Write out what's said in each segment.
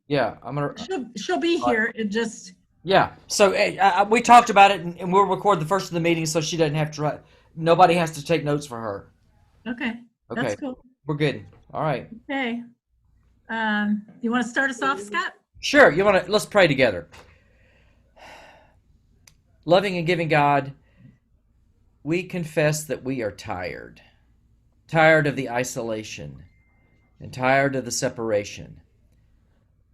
Yeah, I'm gonna. She'll be here. It just Yeah. So we talked about it, and we'll record the first of the meeting, so she doesn't have to write. Nobody has to take notes for her. okay. That's Okay, cool. we're good. All right. Okay. You want to start us off, Scott? Sure. You want to? Let's pray together. Loving and giving God, we confess that we are tired, tired of the isolation, and tired of the separation,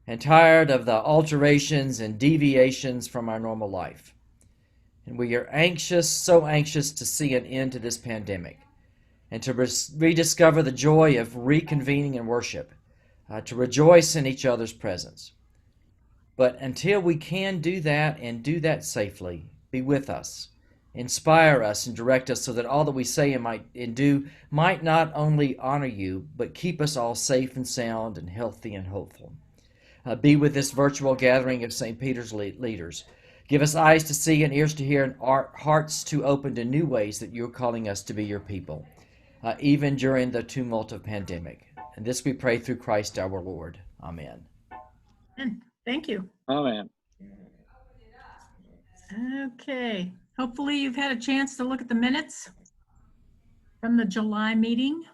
and tired of the alterations and deviations from our normal life. And we are anxious, so anxious to see an end to this pandemic and to rediscover the joy of reconvening in worship, to rejoice in each other's presence. But until we can do that and do that safely, be with us, inspire us, and direct us so that all that we say and do might not only honor you, but keep us all safe and sound and healthy and hopeful. Be with this virtual gathering of St. Peter's leaders. Give us eyes to see and ears to hear and hearts to open to new ways that you're calling us to be your people, even during the tumult of pandemic. And this we pray through Christ our Lord. Amen. And thank you. Amen. Okay. Hopefully you've had a chance to look at the minutes from the July meeting.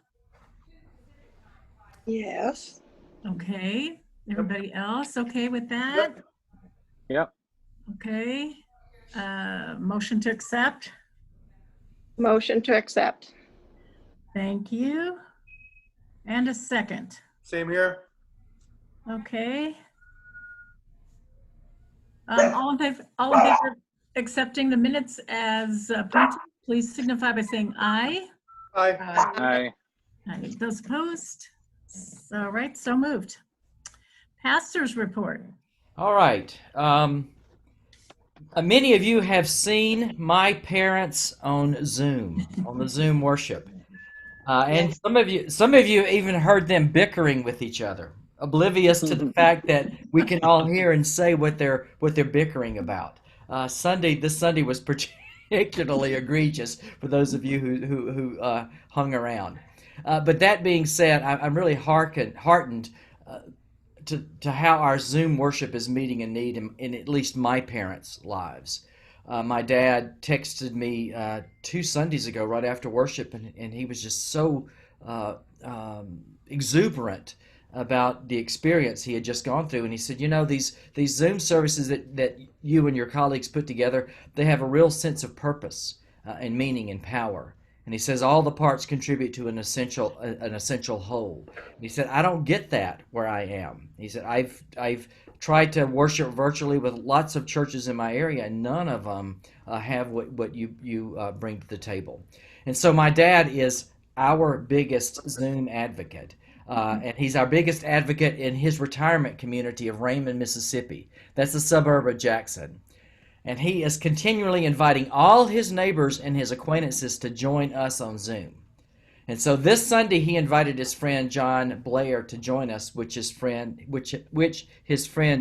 Yes. Okay. Everybody else okay with that? Yep. Okay. Motion to accept. Motion to accept. Thank you. And a second. Same here. Okay. All in favor of accepting the minutes as printed, please signify by saying aye. Aye. Aye. Aye. Those opposed? All right, so moved. Pastor's report. All right. Many of you have seen my parents on Zoom, on the Zoom worship. And some of you even heard them bickering with each other, oblivious to the fact that we can all hear and say what they're bickering about. This Sunday was particularly egregious for those of you who hung around. But that being said, I'm really heartened to how our Zoom worship is meeting a need in at least my parents' lives. My dad texted me 2 Sundays ago right after worship, and he was just so exuberant about the experience he had just gone through. And he said, you know, these Zoom services that you and your colleagues put together, they have a real sense of purpose and meaning and power. And he says all the parts contribute to an essential whole. And he said, I don't get that where I am. He said, I've tried to worship virtually with lots of churches in my area, and none of them have what you bring to the table. And so my dad is our biggest Zoom advocate. And he's our biggest advocate in his retirement community of Raymond, Mississippi. That's a suburb of Jackson. And he is continually inviting all his neighbors and his acquaintances to join us on Zoom. And so this Sunday he invited his friend John Blair to join us, which his friend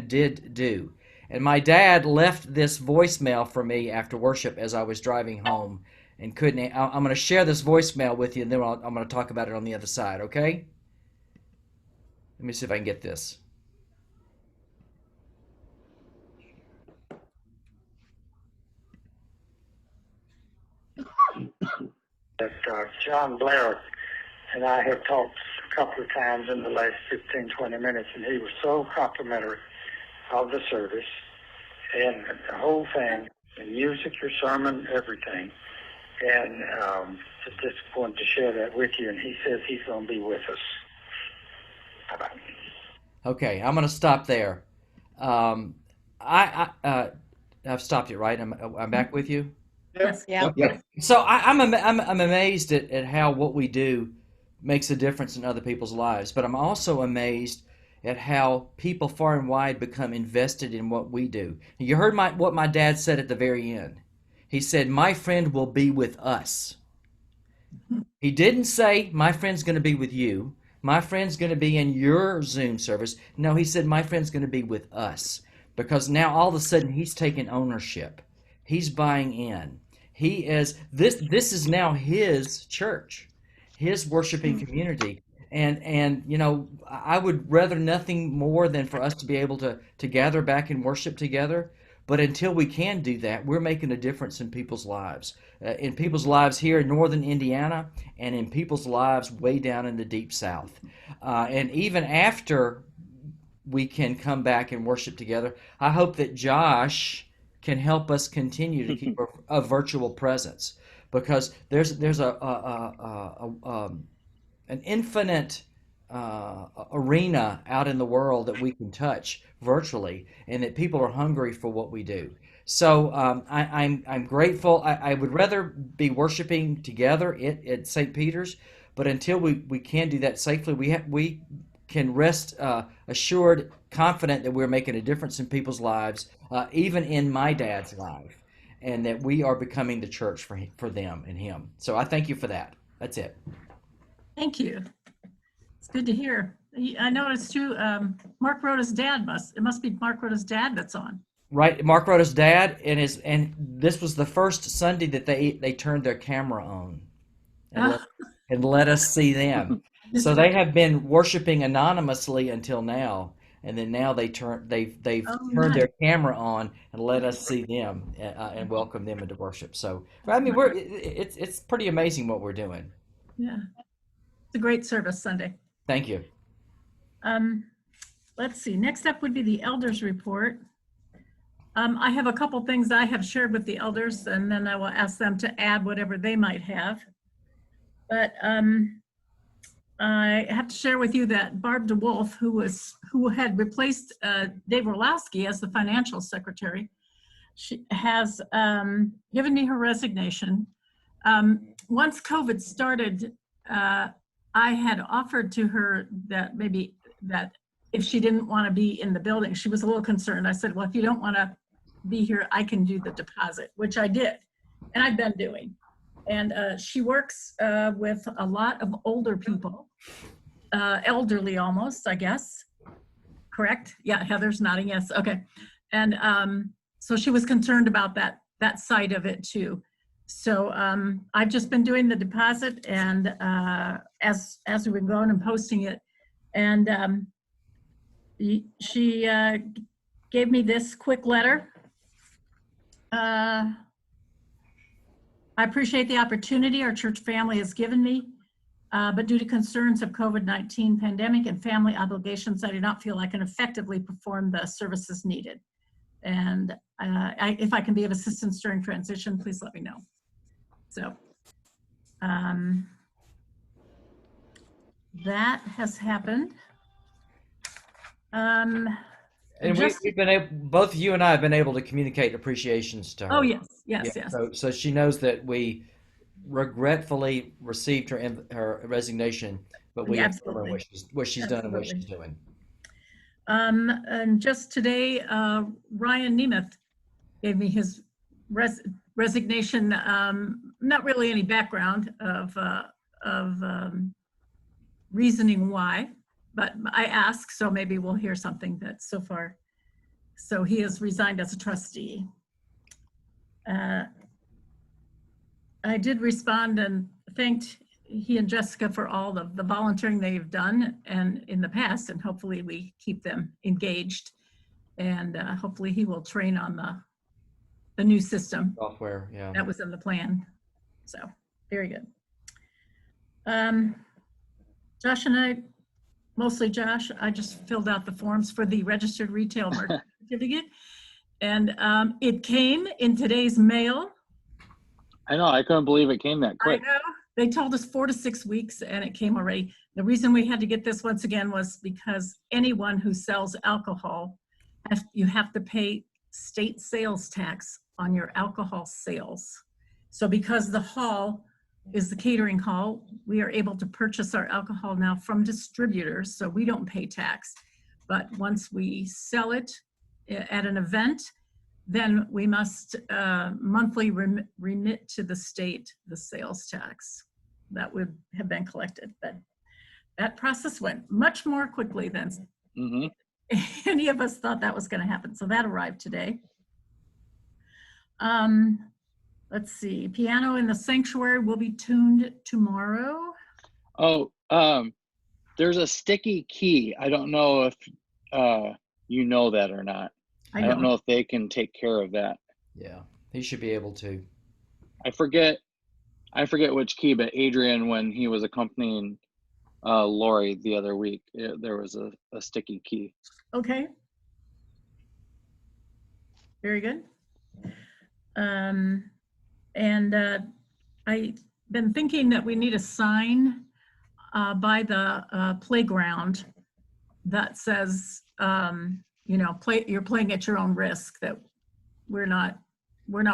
did do. And my dad left this voicemail for me after worship as I was driving home, and couldn't. I'm going to share this voicemail with you, and then I'm going to talk about it on the other side. Okay? Let me see if I can get this. That John Blair and I have talked a couple of times in the last 15, 20 minutes, and he was so complimentary of the service and the whole thing, the music, your sermon, everything. And just wanted to share that with you, and he says he's going to be with us. Bye-bye. Okay, I'm going to stop there. I've stopped it, right? I'm back with you. Yes. Yeah. Okay. So I'm amazed at how what we do makes a difference in other people's lives, but I'm also amazed at how people far and wide become invested in what we do. You heard what my dad said at the very end. He said, "My friend will be with us." He didn't say, "My friend's going to be with you. My friend's going to be in your Zoom service." No, he said, "My friend's going to be with us," because now all of a sudden he's taking ownership. He's buying in. This is now his church, his worshiping community. And you know, I would rather nothing more than for us to be able to gather back and worship together. But until we can do that, we're making a difference in people's lives here in northern Indiana, and in people's lives way down in the deep south. And even after we can come back and worship together, I hope that Josh can help us continue to keep a virtual presence, because there's an infinite arena out in the world that we can touch virtually, and that people are hungry for what we do. So I'm grateful. I would rather be worshiping together at St. Peter's, but until we can do that safely, we can rest assured, confident that we're making a difference in people's lives, even in my dad's life, and that we are becoming the church for them and him. So I thank you for that. That's it. Thank you. It's good to hear. I noticed too, Mark Rhoda's dad it must be Mark Rhoda's dad that's on. Right, Mark Rhoda's dad, and this was the first Sunday that they turned their camera on and let us see them. So they have been worshiping anonymously until now, and then now they've turned nice. their camera on and let us see them and welcome them into worship. So I mean, it's pretty amazing what we're doing. Yeah, it's a great service Sunday. Thank you. Let's see. Next up would be the elders report. I have a couple things I have shared with the elders, and then I will ask them to add whatever they might have. But I have to share with you that Barb DeWolf, who had replaced Dave Orlowski as the financial secretary, she has given me her resignation. Once COVID started, I had offered to her that if she didn't want to be in the building, she was a little concerned. I said, well, if you don't want to be here, I can do the deposit, which I did, and I've been doing. And she works with a lot of older people, elderly almost, I guess. Correct? Yeah, Heather's nodding yes. Okay. And so she was concerned about that side of it too. So I've just been doing the deposit, and as we've been going and posting it, and she gave me this quick letter. I appreciate the opportunity our church family has given me, but due to concerns of COVID-19 pandemic and family obligations, I do not feel I can effectively perform the services needed. And if I can be of assistance during transition, please let me know. So that has happened. And we've been able, both you and I have been able to communicate appreciations to her. Oh, yes. Yeah, so she knows that we regretfully received her resignation, but we inform her what she's done and what she's doing. And just today, Ryan Nemeth gave me his resignation. Not really any background of reasoning why, but I asked, so maybe we'll hear something that so far. So he has resigned as a trustee. I did respond and thanked he and Jessica for all of the volunteering they've done and in the past, and hopefully we keep them engaged, and hopefully he will train on the new system Software, yeah. that was in the plan. So very good. Josh and I, mostly Josh, I just filled out the forms for the registered retail merchant certificate, and it came in today's mail. I know, I couldn't believe it came that quick. I know. They told us 4 to 6 weeks, and it came already. The reason we had to get this once again was because anyone who sells alcohol, you have to pay state sales tax on your alcohol sales. So because the hall is the catering hall, we are able to purchase our alcohol now from distributors, so we don't pay tax. But once we sell it at an event, then we must monthly remit to the state the sales tax that would have been collected. But that process went much more quickly than any of us thought that was going to happen. So that arrived today. Let's see, piano in the sanctuary will be tuned tomorrow. Oh, there's a sticky key. I don't know if you know that or not. I don't know if they can take care of that. Yeah, he should be able to. I forget which key, but Adrian, when he was accompanying Lori the other week, there was a sticky key. Okay. Very good. And I've been thinking that we need a sign by the playground that says, you're playing at your own risk, that we're not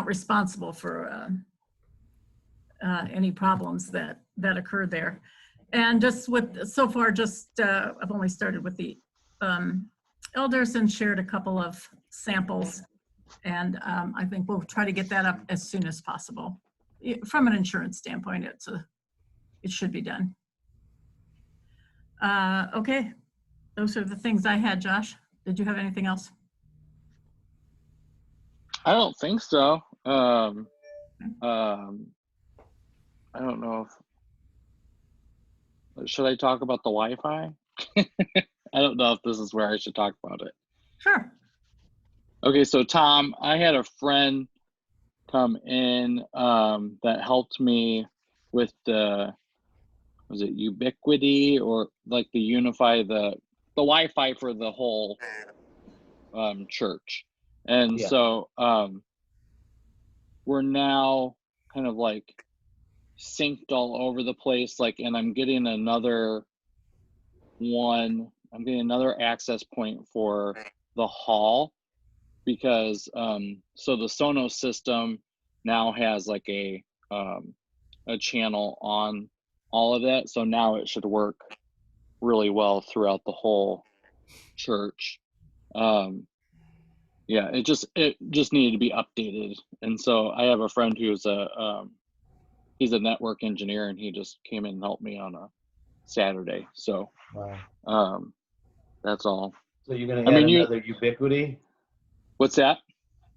responsible for any problems that occur there. And just so far, I've only started with the elders and shared a couple of samples. And I think we'll try to get that up as soon as possible. From an insurance standpoint, it should be done. Okay, those are the things I had. Josh, did you have anything else? I don't think so. I don't know should I talk about the Wi-Fi? I don't know if this is where I should talk about it. Sure. Okay, so Tom, I had a friend come in that helped me with was it Ubiquiti, or like the Unify, the Wi-Fi for the whole church. And Yeah. so we're now kind of like synced all over the place, like, and I'm getting another access point for the hall, because so the Sonos system now has like a channel on all of that, so now it should work really well throughout the whole church. Yeah, it just needed to be updated. And so I have a friend who's he's a network engineer, and he just came in and helped me on a Saturday. So Wow. that's all. So you're going to add another Ubiquiti? What's that?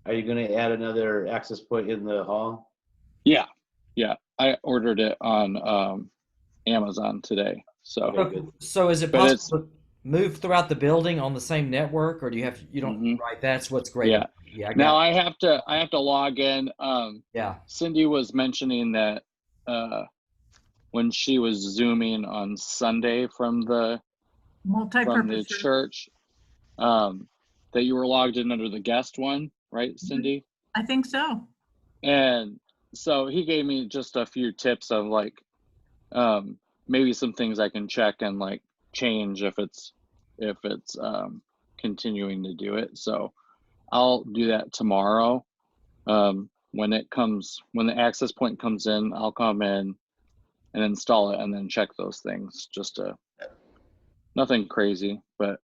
Are you going to add another access point in the hall? Yeah. I ordered it on Amazon today. So Okay. So is it But possible to move throughout the building on the same network, or do you don't Mhm. right? That's what's great. Yeah. Yeah. now I have to log in. Yeah. Cindy was mentioning that when she was Zooming on Sunday from the Multi-purpose. church, that you were logged in under the guest one, right, Cindy? I think so. And so he gave me just a few tips of like maybe some things I can check and like change if it's continuing to do it. So I'll do that tomorrow. When the access point comes in, I'll come in and install it and then check those things. Just nothing crazy, but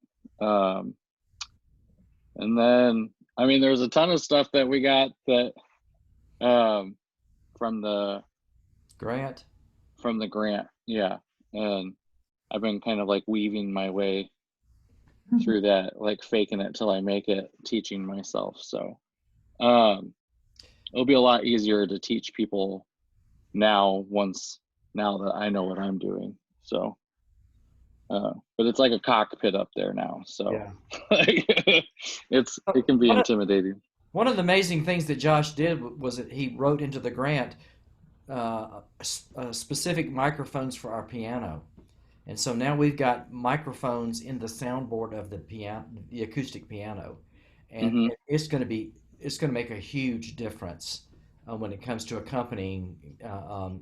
and then I mean there's a ton of stuff that we got that from the Grant. grant, yeah. And I've been kind of like weaving my way through that, like faking it till I make it, teaching myself. So it'll be a lot easier to teach people now that I know what I'm doing. So but it's like a cockpit up there now, so Yeah. it can be intimidating. One of the amazing things that Josh did was that he wrote into the grant specific microphones for our piano. And so now we've got microphones in the soundboard of the piano, the acoustic piano. And it's going to make a huge difference when it comes to accompanying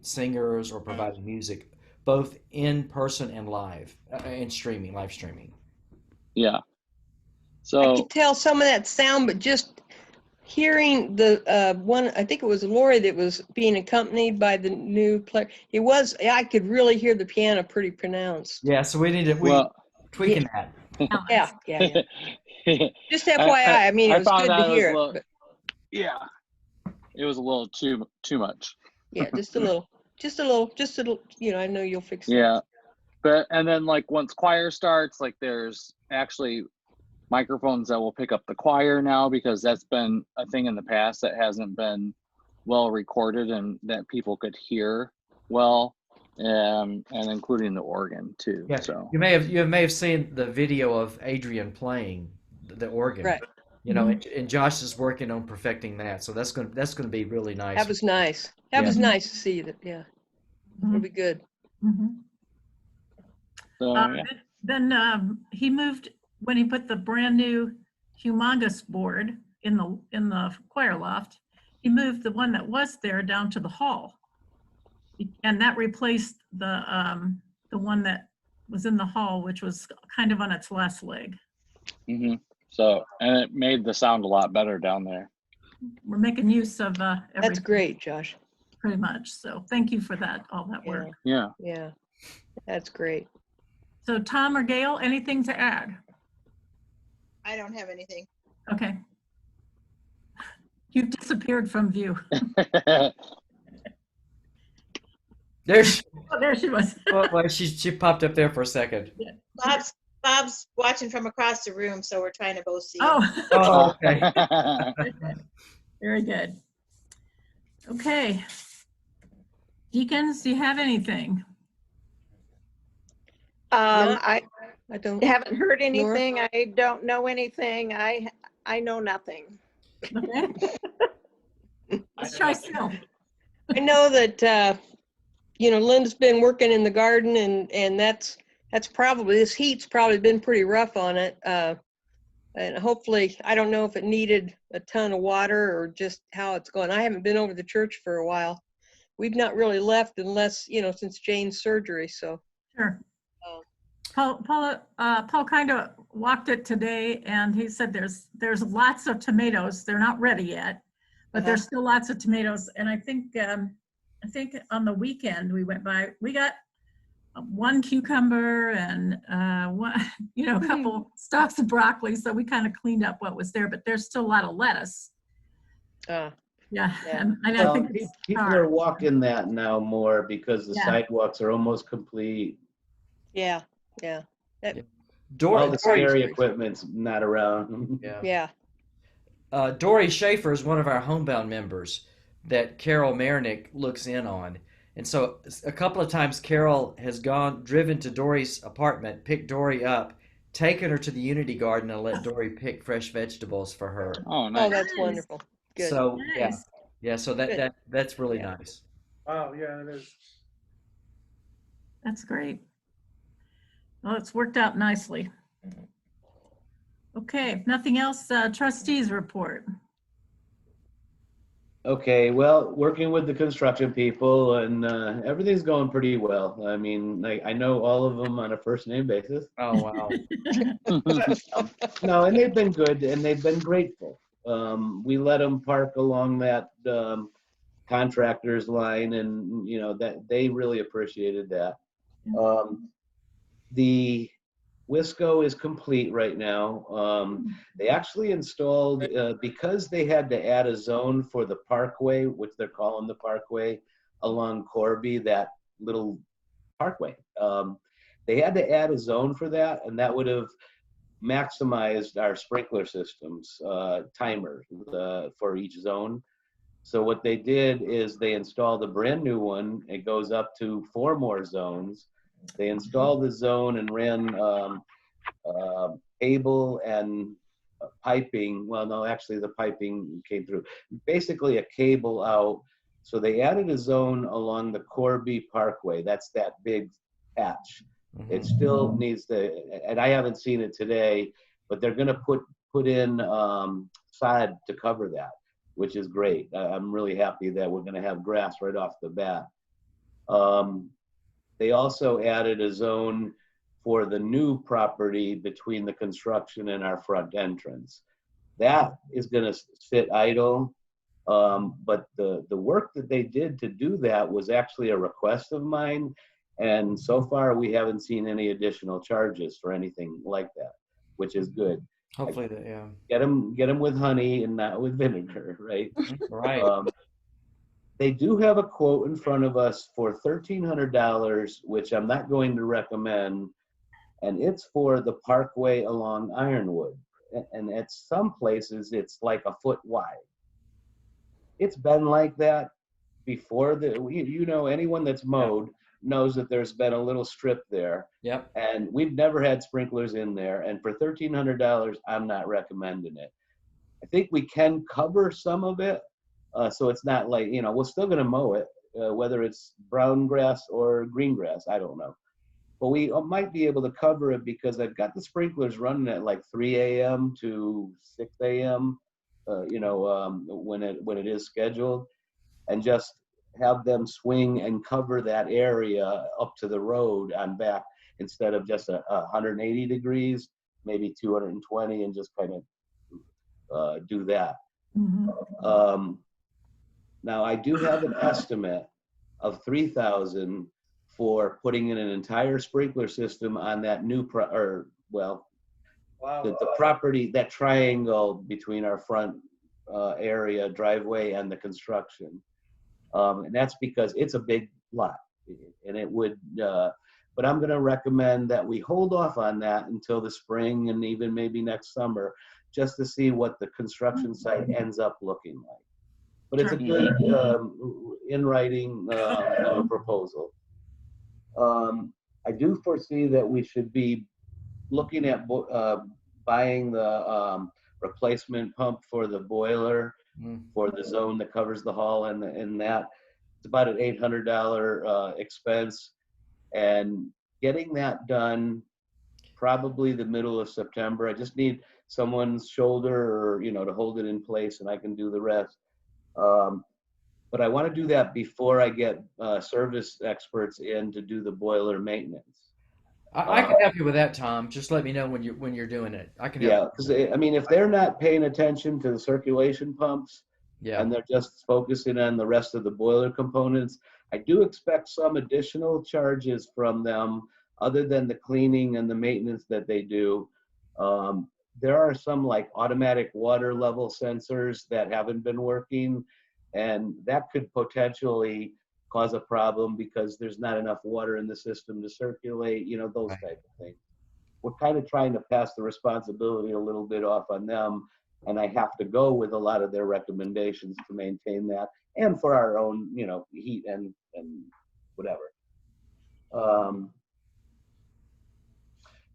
singers or providing music, both in person and live and live streaming. Yeah. I So could tell some of that sound, but just hearing the one, I think it was Lori that was being accompanied by the new player. I could really hear the piano pretty pronounced. Yeah, so we tweaking that. Yeah. Just FYI, I mean, it was good to hear it. But yeah, it was a little too much. yeah, just a little, I know you'll fix it. Yeah. But and then like once choir starts, like there's actually microphones that will pick up the choir now, because that's been a thing in the past that hasn't been well recorded and that people could hear well and including the organ too. Yeah, So you may have seen the video of Adrian playing the organ. Right. You know, Mhm. and Josh is working on perfecting that, so that's gonna be really nice. That was nice. That Yeah. was nice to see that. Yeah, it'll be good. Mhm. so Uh, yeah. Then he moved, when he put the brand new humongous board in the choir loft, he moved the one that was there down to the hall. And that replaced the one that was in the hall, which was kind of on its last leg. hmm So, and it made the sound a lot better down there. We're making use of That's everything great, Josh. pretty much. So thank you for that, all that Yeah, work. Yeah. yeah, that's great. So Tom or Gail, anything to add? I don't have anything. Okay. You've disappeared from view. There's Oh, there she was. well, she popped up there for a second. Bob's watching from across the room, so we're trying to both see. Oh, Oh, okay. very good. Okay. Deacons, do you have anything? Not- I I don't. haven't heard Nora? anything. I don't know anything. I know nothing. Okay. Let's try Phil. I know that, Linda's been working in the garden and that's probably, this heat's probably been pretty rough on it. And hopefully, I don't know if it needed a ton of water or just how it's going. I haven't been over the church for a while. We've not really left unless, since Jane's surgery, so. Sure. Oh. Paul kind of walked it today, and he said there's lots of tomatoes. They're not ready yet, but there's still lots of tomatoes. And I think on the weekend we went by, we got one cucumber and one, a couple stalks of broccoli. So we kind of cleaned up what was there, but there's still a lot of lettuce. Uh, Yeah, Yeah. and I Well, think it's people hard. are walking that now more because the Yeah. sidewalks are almost complete. yeah. All Dory, the scary equipment's not around. yeah. Yeah. Dory Schaefer is one of our homebound members that Carol Marinick looks in on. And so a couple of times Carol has driven to Dory's apartment, picked Dory up, taken her to the Unity Garden and let Dory pick fresh vegetables for her. Oh, Oh, nice. that's Nice. wonderful. Good. So Nice. yeah, so Good. that's really Yeah. nice. Oh, yeah, it is. That's great. Well, it's worked out nicely. Okay, if nothing else, trustees report. Okay, well, working with the construction people and everything's going pretty well. I mean, I know all of them on a first name basis. Oh wow. No, and they've been good and they've been grateful. We let them park along that contractor's line and, that they really appreciated that. The Wisco is complete right now. They actually installed, because they had to add a zone for the parkway, which they're calling the parkway, along Corby, that little parkway. They had to add a zone for that, and that would have maximized our sprinkler systems, timer for each zone. So what they did is they installed a brand new one. It goes up to 4 more zones. They installed the zone and ran cable and piping. Well, no, actually the piping came through. Basically a cable out. So they added a zone along the Corby Parkway. That's that big patch. It still needs to, and I haven't seen it today, but they're gonna put in sod to cover that, which is great. I'm really happy that we're gonna have grass right off the bat. They also added a zone for the new property between the construction and our front entrance. That is gonna sit idle, but the work that they did to do that was actually a request of mine, and so far we haven't seen any additional charges for anything like that, which is good. Hopefully yeah. Get them with honey and not with vinegar, right? Right. They do have a quote in front of us for $1,300, which I'm not going to recommend, and it's for the parkway along Ironwood. And at some places, it's like a foot wide. It's been like that before. Anyone that's mowed knows that there's been a little strip there, Yep. and we've never had sprinklers in there. And for $1,300, I'm not recommending it. I think we can cover some of it, so it's not like, we're still going to mow it, whether it's brown grass or green grass. I don't know. But we might be able to cover it because I've got the sprinklers running at like 3 a.m. to 6 a.m. When it is scheduled, and just have them swing and cover that area up to the road on back instead of just 180 degrees, maybe 220, and just kind of do that. Now I do have an estimate of $3,000 for putting in an entire sprinkler system on that new the property, that triangle between our front area driveway and the construction. And that's because it's a big lot, and it would, but I'm going to recommend that we hold off on that until the spring and even maybe next summer, just to see what the construction site ends up looking like. But it's a good in writing proposal. I do foresee that we should be looking at buying the replacement pump for the boiler for the zone that covers the hall, and that it's about an $800 expense, and getting that done probably the middle of September. I just need someone's shoulder or to hold it in place, and I can do the rest. But I want to do that before I get service experts in to do the boiler maintenance. I can help you with that, Tom. Just let me know when you're doing it. I can help. Yeah, because if they're not paying attention to the circulation pumps, and they're just focusing on the rest of the boiler components, I do expect some additional charges from them other than the cleaning and the maintenance that they do. There are some like automatic water level sensors that haven't been working, and that could potentially cause a problem because there's not enough water in the system to circulate, those type of things. We're kind of trying to pass the responsibility a little bit off on them, and I have to go with a lot of their recommendations to maintain that, and for our own, heat and whatever.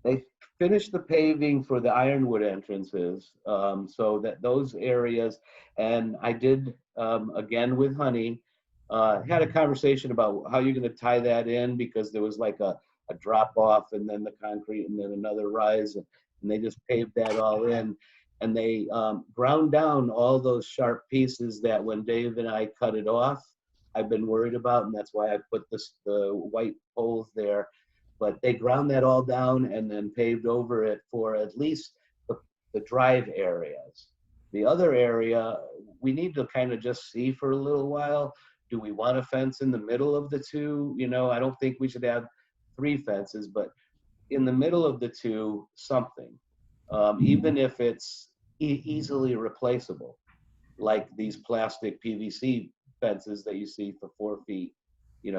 They finished the paving for the Ironwood entrances, so that those areas, and I did, again with Honey, had a conversation about how you're going to tie that in, because there was like a drop off and then the concrete and then another rise, and they just paved that all in, and they ground down all those sharp pieces that when Dave and I cut it off, I've been worried about, and that's why I put the white poles there. But they ground that all down and then paved over it for at least the drive areas. The other area, we need to kind of just see for a little while. Do we want a fence in the middle of the two? I don't think we should have 3 fences, but in the middle of the two, something. Even if it's easily replaceable, like these plastic PVC fences that you see for 4 feet.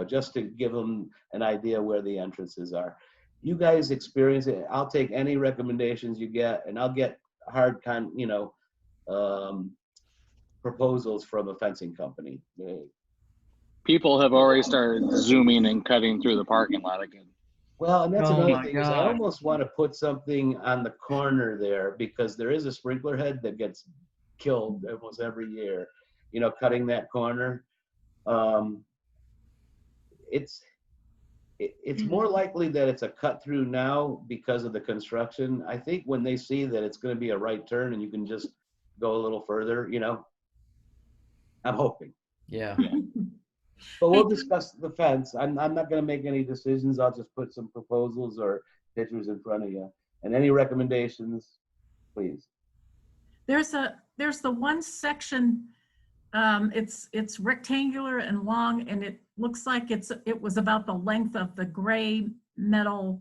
Just to give them an idea where the entrances are. You guys experience it. I'll take any recommendations you get, and I'll get hard proposals from a fencing company. People have already started zooming and cutting through the parking lot again. Well, and that's Oh another my thing, is I God. almost want to put something on the corner there, because there is a sprinkler head that gets killed almost every year, cutting that corner. It's more likely that it's a cut through now because of the construction. I think when they see that it's going to be a right turn and you can just go a little further, I'm hoping. Yeah. But we'll discuss the fence. I'm not going to make any decisions. I'll just put some proposals or pictures in front of you. And any recommendations, please. There's the one section, it's rectangular and long, and it looks like it was about the length of the gray metal,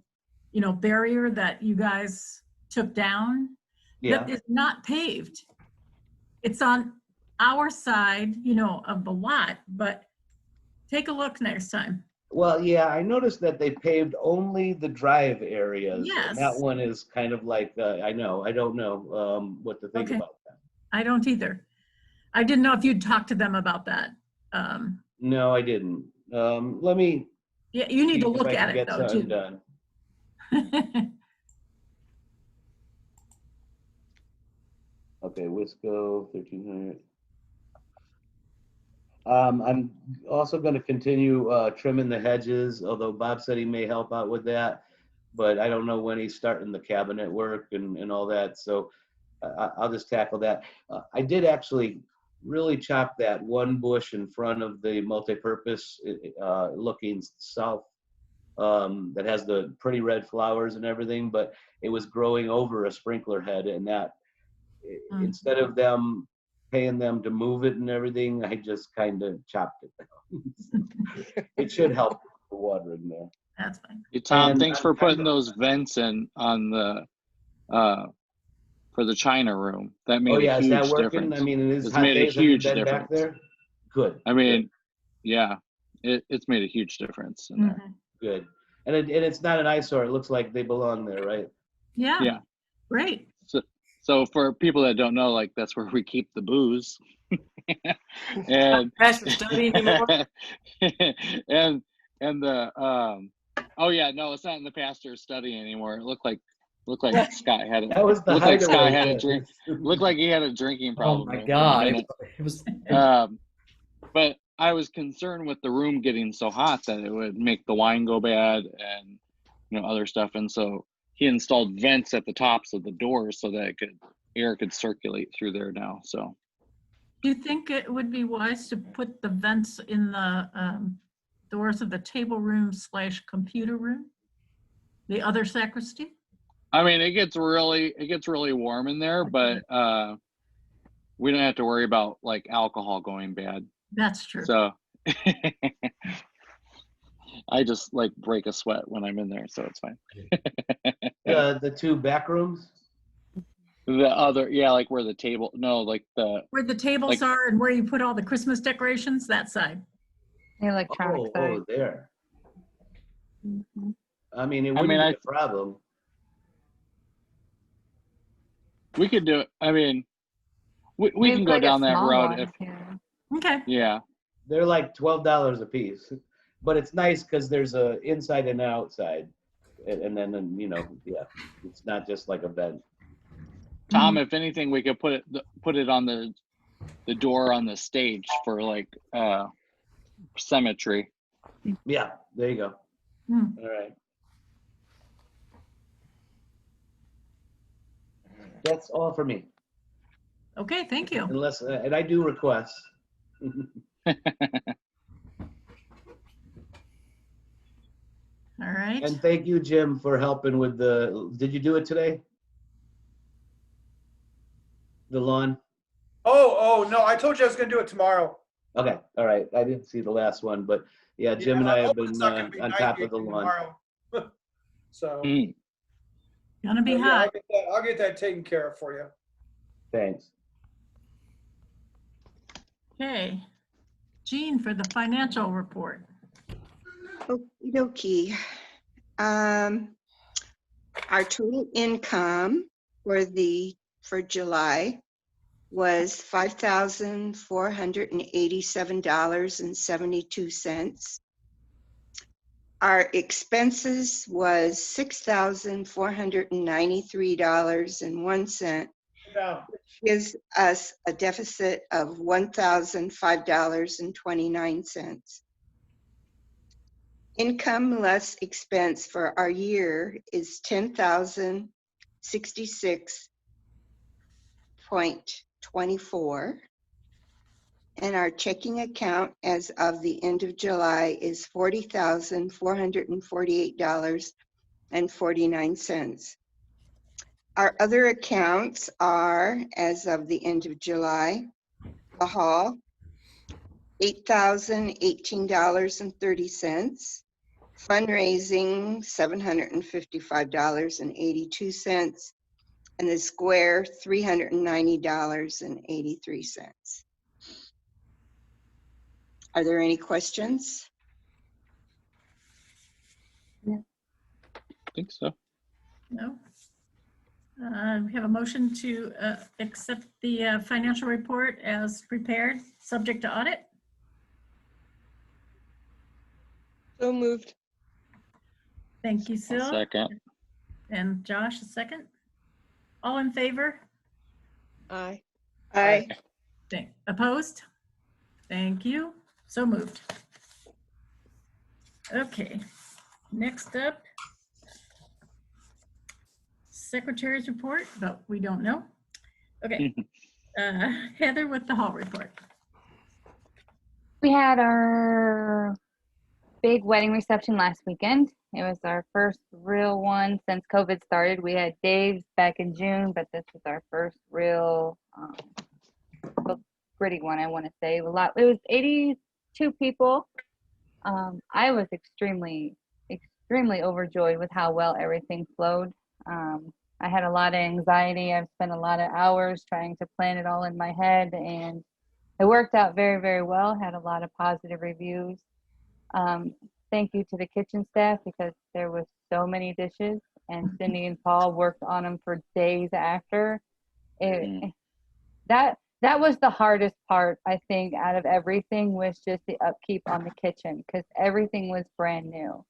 barrier that you guys took down. Yeah. That is not paved. It's on our side, of the lot, but take a look next time. Well, yeah, I noticed that they paved only the drive areas. Yes. And that one is kind of like, I don't know what to think Okay. about that. I don't either. I didn't know if you'd talk to them about that. No, I didn't. Let me Yeah, you need to See if look I at can it get though, something too. done. Okay, Wisco, 1,300. I'm also gonna continue trimming the hedges, although Bob said he may help out with that. But I don't know when he's starting the cabinet work and all that, so I'll just tackle that. I did actually really chop that one bush in front of the multipurpose looking south that has the pretty red flowers and everything, but it was growing over a sprinkler head, and that Mm. instead of them paying them to move it and everything, I just kind of chopped it down. It should help the water in there. That's fine. Hey, Tom, And thanks I'm for kind putting of- those vents in on the for the China room. That made Oh a yeah, is that huge working? difference. I mean, in these It's hot made a days, have you huge been back difference. there? Good. I mean, yeah, it's made a huge difference in there. Mhm. Good. And it's not an eyesore. It looks like they belong there, right? Yeah, Yeah. great. So for people that don't know, like that's where we keep the booze. and Past the study anymore? and the oh yeah, no, it's not in the pastor's study anymore. It looked like Scott had That was the looked like Scott hideaway. had a drink. Looked like he had a drinking Oh problem. my there for a God. minute. It was But I was concerned with the room getting so hot that it would make the wine go bad and other stuff. And so he installed vents at the tops of the doors so that air could circulate through there now. So Do you think it would be wise to put the vents in the doors of the table room / computer room? The other sacristy? I mean, it gets really warm in there, but we don't have to worry about like alcohol going bad. That's true. So I just like break a sweat when I'm in there, so it's fine. The two back rooms? The other, yeah, like where the table, no, like Where the tables like- are and where you put all the Christmas decorations, that side. The electronic side. Oh, there. Mhm. I mean, it I wouldn't mean, be I- a problem. we could do it. I mean, we Maybe can go like a down that small road one, if, yeah. Okay. yeah. They're like $12 a piece, but it's nice because there's a inside and an outside, and then yeah, it's not just like a vent. Tom, if anything, we could put it on the door on the stage for like symmetry. Yeah, there you go. Hmm. All right. That's all for me. Okay, thank you. Unless, and I do requests. All right. And thank you, Jim, for helping with did you do it today? The lawn? Oh, no, I told you I was gonna do it tomorrow. Okay, all right. I didn't see the last one, but yeah, Jim and I have hoping been it's not gonna be on top 90 of the lawn. tomorrow. So. Mm. Gonna be yeah, hot. I'll get that taken care of for you. Thanks. Okay. Jean for the financial report. Okie dokie. Our total income for July was $5,487.72. Our expenses was $6,493.01, Yeah. gives us a deficit of $1,005.29. Income less expense for our year is $10,066.24. And our checking account as of the end of July is $40,448.49. Our other accounts are, as of the end of July, the hall, $8,018.30. Fundraising, $755.82, and the square, $390.83. Are there any questions? I think so. No. We have a motion to accept the financial report as prepared, subject to audit. So moved. Thank you, I'll Sil. second. And Josh, a second. All in favor? Aye. Aye. Opposed? Thank you. So moved. Okay, next up. Secretary's report, but we don't know. Okay, Heather with the hall report. We had our big wedding reception last weekend. It was our first real one since COVID started. We had Dave's back in June, but this was our first real gritty one, I want to say. It was 82 people. I was extremely overjoyed with how well everything flowed. I had a lot of anxiety. I've spent a lot of hours trying to plan it all in my head, and it worked out very, very well. Had a lot of positive reviews. Thank you to the kitchen staff because there was so many dishes, and Cindy and Paul worked on them for days after. That was the hardest part, I think, out of everything, was just the upkeep on the kitchen because everything was brand new.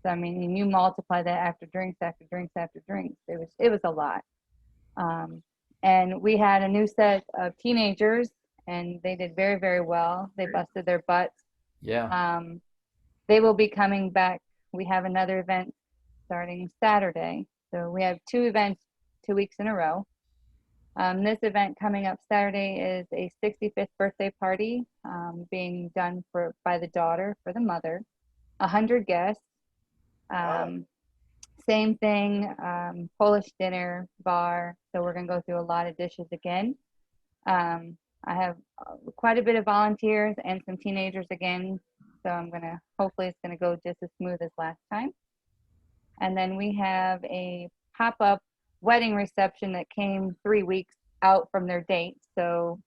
So I mean, you multiply that after drinks, after drinks, after drinks. It was a lot. And we had a new set of teenagers, and they did very, very well. They busted their butts. Yeah. They will be coming back. We have another event starting Saturday. So we have 2 events 2 weeks in a row. This event coming up Saturday is a 65th birthday party being done by the daughter for the mother. 100 guests. Same thing, Polish dinner, bar. So we're going to go through a lot of dishes again. I have quite a bit of volunteers and some teenagers again. So hopefully it's going to go just as smooth as last time. And then we have a pop-up wedding reception that came 3 weeks out from their date. So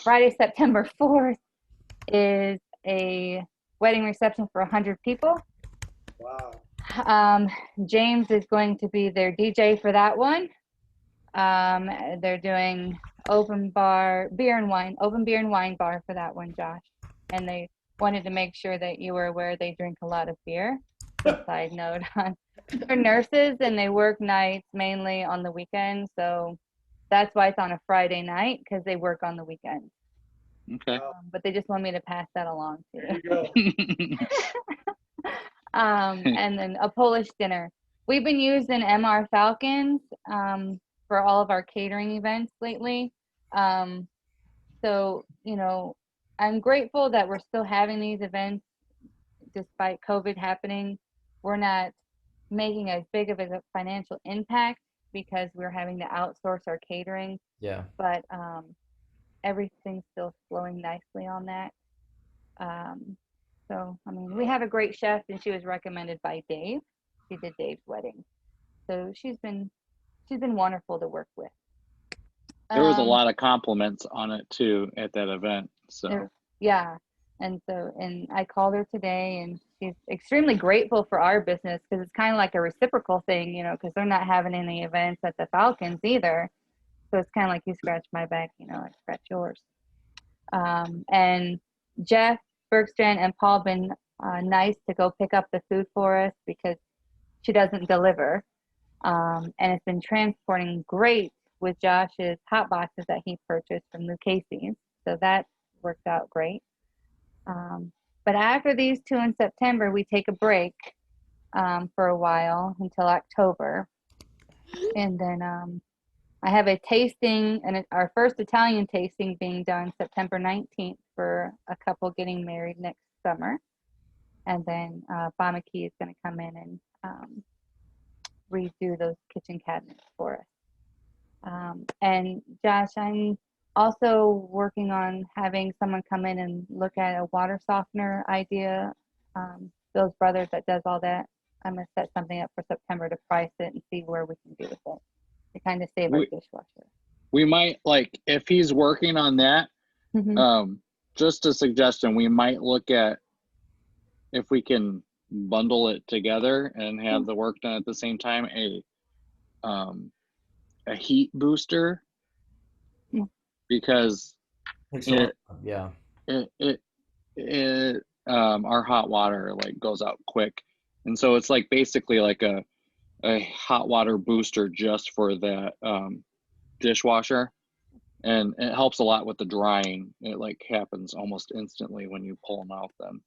Friday, September 4th is a wedding reception for 100 people. Wow. James is going to be their DJ for that one. They're doing open beer and wine bar for that one, Josh. And they wanted to make sure that you were aware they drink a lot of beer. Side note on, they're nurses and they work nights mainly on the weekends. So that's why it's on a Friday night, because they work on the weekends. Okay. But they just want me to pass that along to There you. you go. And then a Polish dinner. We've been using MR Falcons for all of our catering events lately. So, I'm grateful that we're still having these events despite COVID happening. We're not making as big of a financial impact because we're having to outsource our catering. Yeah. But everything's still flowing nicely on that. So, I mean, we have a great chef, and she was recommended by Dave. She did Dave's wedding. So she's been wonderful to work with. There was a lot of compliments on it too at that event. So yeah. And I called her today, and she's extremely grateful for our business because it's kind of like a reciprocal thing, because they're not having any events at the Falcons either. So it's kind of like you scratch my back, I scratch yours. And Jeff Bergstrand and Paul have been nice to go pick up the food for us because she doesn't deliver. And it's been transporting great with Josh's hot boxes that he purchased from Lou Casey's. So that worked out great. But after these 2 in September, we take a break for a while until October. And then I have a tasting, and our first Italian tasting being done September 19th for a couple getting married next summer. And then Bamaki is going to come in and redo those kitchen cabinets for us. And Josh, I'm also working on having someone come in and look at a water softener idea. Bill's brother that does all that. I'm going to set something up for September to price it and see where we can do with it to kind of save our dishwasher. We might, if he's working on that, just a suggestion, we might look at if we can bundle it together and have the work done at the same time, a heat booster, because our hot water goes out quick, And so it's like basically like a hot water booster just for that dishwasher. And it helps a lot with the drying. It like happens almost instantly when you pull them out then.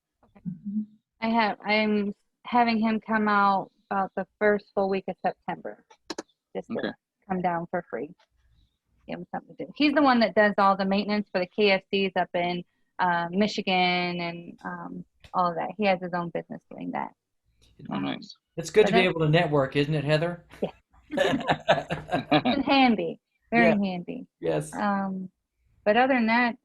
I'm having him come out about the first full week of September, just to Okay. come down for free. Give him something to do. He's the one that does all the maintenance for the KFCs up in Michigan and all of that. He has his own business doing that. Oh, nice. It's good But to be that- able to network, isn't it, Heather? Yeah. It's handy, very Yeah. handy. Yes. But other than that,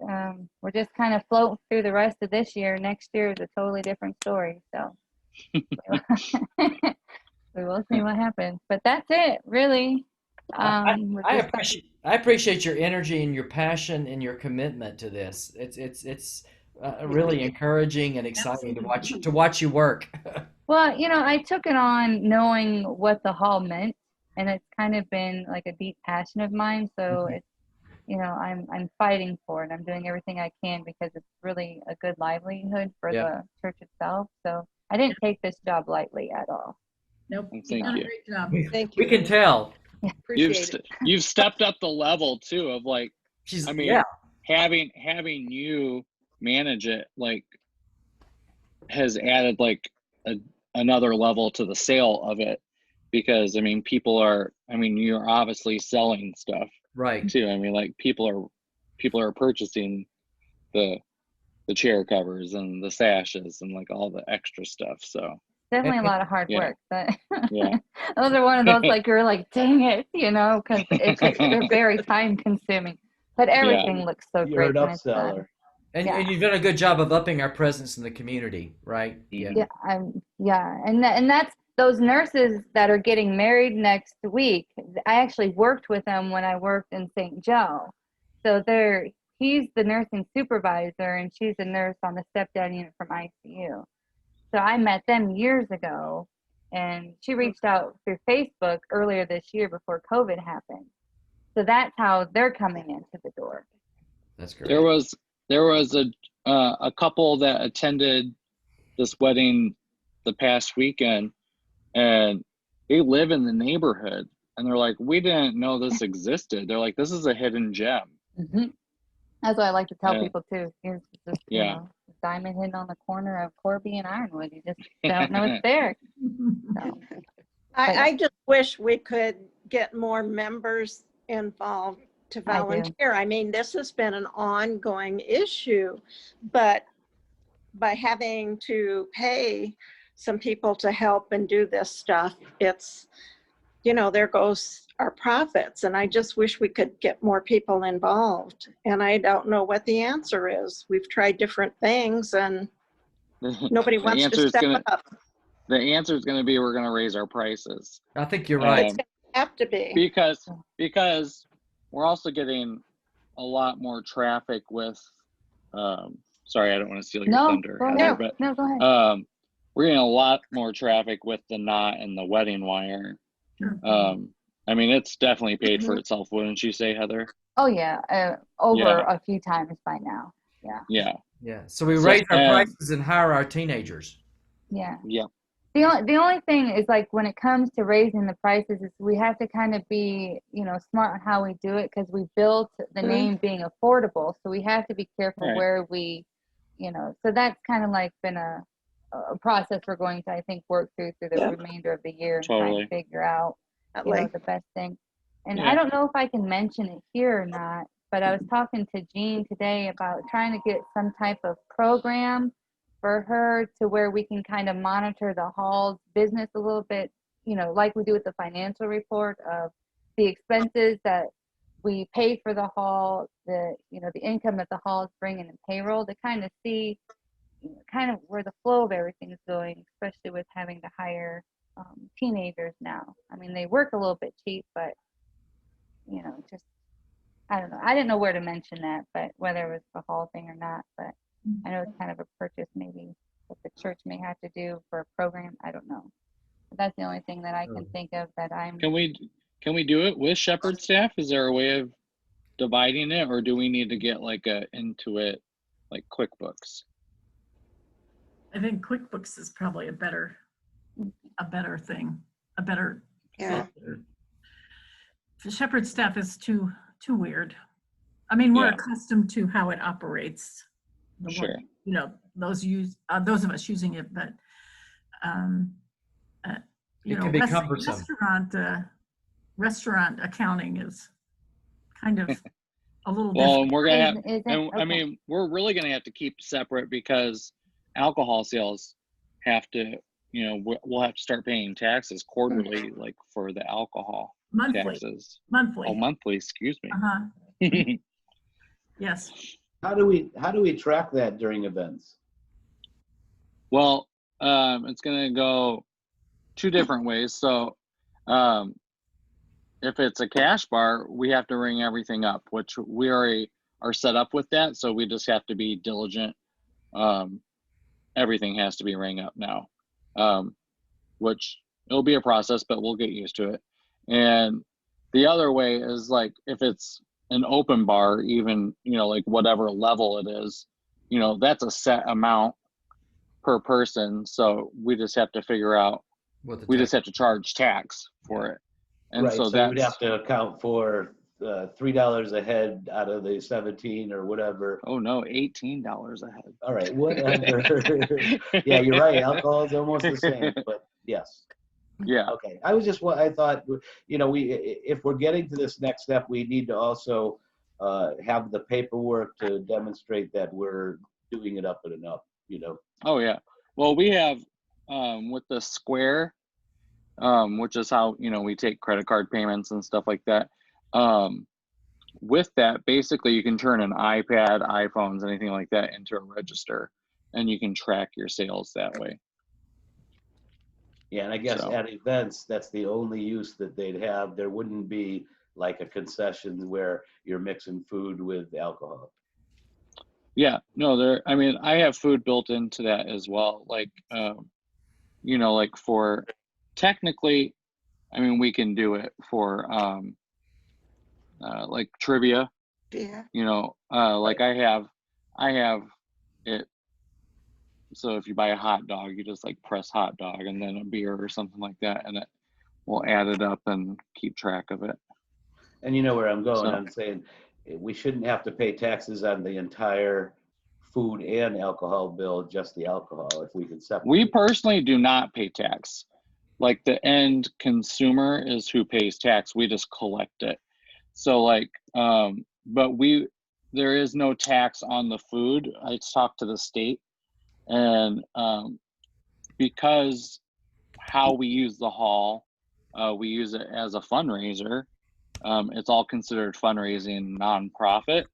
we're just kind of floating through the rest of this year. Next year is a totally different story. So we will see what happens. But that's it, really. We're I just- appreciate your energy and your passion and your commitment to this. It's really encouraging and exciting to watch you work. Well, I took it on knowing what the hall meant, and it's kind of been like a deep passion of mine. So it's, I'm fighting for it. I'm doing everything I can because it's really a good livelihood for the church itself. So I didn't take this job lightly at all. Nope. Thank You've done you. a great job. Thank you. We can tell. Appreciate it. You've stepped up the level too of like, I mean, yeah. having you manage it like has added like another level to the sale of it, because I mean you're obviously selling stuff Right. too. I mean, like people are purchasing the chair covers and the sashes and like all the extra stuff. So Definitely a lot of hard Yeah. work, but Yeah. those are one of those like you're like, dang it, because they're very time consuming. But everything looks so You're great an when it's done. upseller. And you've done a good job of upping our presence in the community, right? Yeah, and that's those nurses that are getting married next week. I actually worked with them when I worked in St. Joe. So he's the nursing supervisor and she's a nurse on the step down unit from ICU. So I met them years ago, and she reached out through Facebook earlier this year before COVID happened. So that's how they're coming into the door. That's great. There was a couple that attended this wedding the past weekend, and they live in the neighborhood, and they're like, we didn't know this existed. They're like, this is a hidden gem. Mm-hmm. That's what I like to tell Yeah. people too. Here's just Yeah. diamond hidden on the corner of Corby and Ironwood. You just don't know it's there. So, I just wish we could get more members involved to I do. volunteer. I mean, this has been an ongoing issue, but by having to pay some people to help and do this stuff, it's, there goes our profits. And I just wish we could get more people involved. And I don't know what the answer is. We've tried different things and nobody The wants answer to is step up. The answer is going to be we're going to raise our prices. I think you're right. Have to be. Because we're also getting a lot more traffic with sorry, I don't want to steal your thunder, go Heather, ahead. but No, go ahead. we're getting a lot more traffic with the knot and the wedding wire. I mean, it's definitely paid for itself, wouldn't you say, Heather? Oh yeah, over a few times by now. Yeah. Yeah. So we raise our prices and hire our teenagers. Yeah. Yeah. The only thing is like when it comes to raising the prices is we have to kind of be, smart on how we do it because we built the name being affordable. So we have to be careful where we, so that's kind of like been a process we're going to, I think, work through the remainder of the year and try and figure out, the best thing. And I don't know if I can mention it here or not, but I was talking to Jean today about trying to get some type of program for her to where we can kind of monitor the hall's business a little bit, like we do with the financial report of the expenses that we pay for the hall, the income that the hall is bringing in payroll to kind of see kind of where the flow of everything is going, especially with having to hire teenagers now. I mean, they work a little bit cheap, but, just, I don't know. I didn't know where to mention that, but whether it was the hall thing or not, but I know it's kind of a purchase maybe that the church may have to do for a program. I don't know. But that's the only thing that I can think of that I'm. Can we do it with Shepherd staff? Is there a way of dividing it, or do we need to get like a Intuit, like QuickBooks? I think QuickBooks is probably a better a better thing, a better. Yeah. The Shepherd staff is too weird. I mean, we're Yeah. accustomed to how it operates. Sure. You know, those of us using it, but you It know, can be cumbersome. restaurant accounting is kind of a little Well, different. and we're gonna have, Isn't- and I okay. mean, we're really gonna have to keep separate because alcohol sales have to, you know, we'll have to start paying taxes quarterly, like for the alcohol Monthly, taxes. Oh, monthly. monthly, excuse me. Uh-huh. Yes. How do we track that during events? Well, it's gonna go two different ways. So, if it's a cash bar, we have to ring everything up, which we already are set up with that. So we just have to be diligent. Everything has to be rang up now, which it'll be a process, but we'll get used to it. And the other way is like if it's an open bar, even, you know, like whatever level it is, you know, that's a set amount per person. So we just have to figure out, What the we tax- just have to charge tax for it. And Right, so so that's, you'd have to account for $3 a head out of the 17 or whatever. oh no, $18 a head. All right, whatever. Yeah, you're right. Alcohol is almost the same, but yes. Yeah. Okay, I thought, you know, if we're getting to this next step, we need to also have the paperwork to demonstrate that we're doing it up and up, you know. Oh yeah. Well, we have with the Square, which is how, you know, we take credit card payments and stuff like that. With that, basically you can turn an iPad, iPhones, anything like that into a register, and you can track your sales that way. Yeah, and I guess So- at events, that's the only use that they'd have. There wouldn't be like a concession where you're mixing food with alcohol. Yeah, no, I mean, I have food built into that as well. Like, you know, like for technically, I mean, we can do it for like trivia, Yeah. you know, like I have it. So if you buy a hot dog, you just like press hot dog and then a beer or something like that, and it will add it up and keep track of it. And you know where I'm going. So- I'm saying we shouldn't have to pay taxes on the entire food and alcohol bill, just the alcohol, if we can separate. We personally do not pay tax. Like the end consumer is who pays tax. We just collect it. So like, but there is no tax on the food. I talked to the state, and because how we use the hall, we use it as a fundraiser. It's all considered fundraising nonprofit.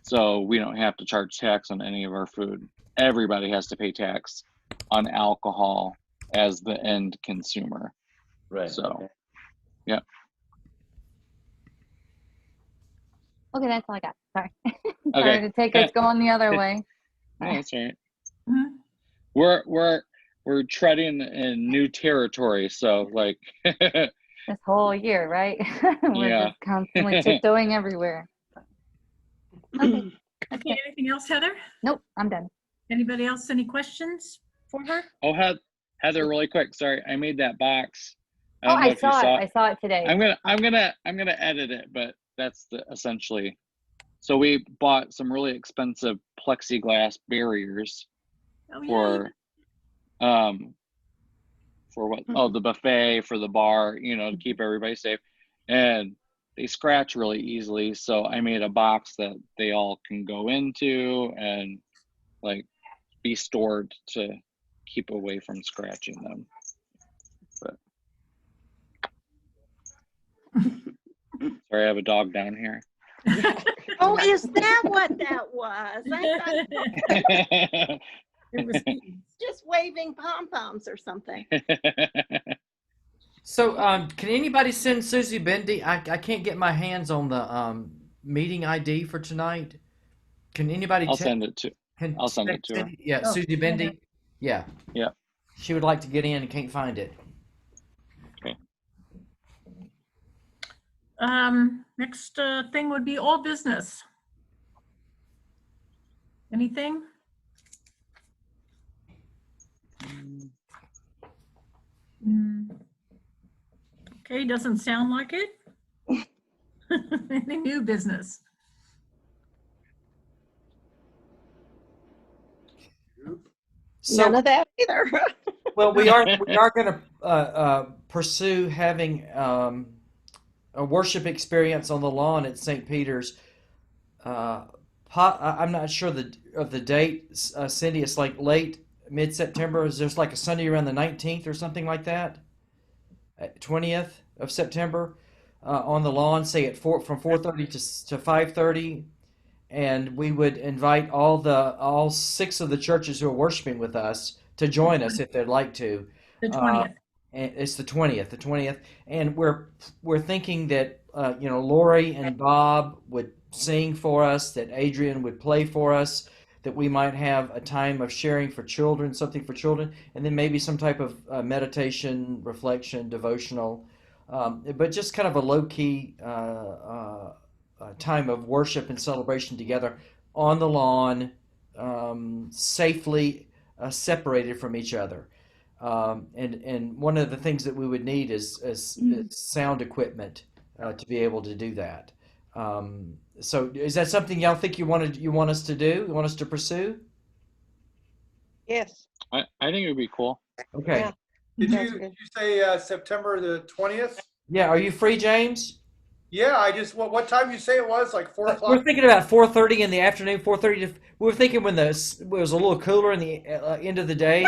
So we don't have to charge tax on any of our food. Everybody has to pay tax on alcohol as the end consumer. Right. So, okay. yeah. Okay, that's all I got. Sorry. Okay. Sorry to take us going the other way. No, that's all right. Mhm. We're treading in new territory. So like, This whole year, right? We're Yeah. just constantly tiptoeing everywhere. Okay. Okay, anything else, Heather? Nope, I'm done. Anybody else, any questions for her? oh, Heather, really quick. Sorry, I made that box. I Oh, don't know I if you saw it. saw I saw it today. I'm gonna edit it, but that's essentially. So we bought some really expensive plexiglass barriers Oh, yeah. for what? Oh, the buffet, for the bar, you know, to keep everybody safe. And they scratch really easily. So I made a box that they all can go into and like be stored to keep away from scratching them. But sorry, I have a dog down here. Oh, is that what that was? I thought It was just waving pom-poms or something. So, can anybody send Susie Bendy? I can't get my hands on the meeting ID for tonight. Can anybody? I'll send it to her. Cindy? Yeah, Oh, Susie Bendy. Yeah. Yeah. She would like to get in and can't find it. Next thing would be all business. Anything? Mm. Okay, doesn't sound like it. Any new business? So, None of that either. well, we are going to pursue having a worship experience on the lawn at St. Peter's. I'm not sure of the date, Cindy. It's like late mid-September. Is there's like a Sunday around the 19th or something like that? 20th of September on the lawn, say at from 4:30 to 5:30, and we would invite all 6 of the churches who are worshiping with us to join us if they'd like to. The 20th. And it's the 20th, and we're thinking that Lori and Bob would sing for us, that Adrian would play for us, that we might have a time of sharing for children, something for children, and then maybe some type of meditation, reflection, devotional, but just kind of a low-key time of worship and celebration together on the lawn, safely separated from each other. And one of the things that we would need is sound equipment to be able to do that. So is that something y'all think you want us to do? You want us to pursue? Yes. I think it would be cool. Okay. Yeah. Did Sounds you, good. did you say September the 20th? Yeah. Are you free, James? Yeah, what time you say it was? Like 4 We're o'clock? thinking about 4:30 in the afternoon. 4:30 to. We were thinking when it was a little cooler in the end of the day.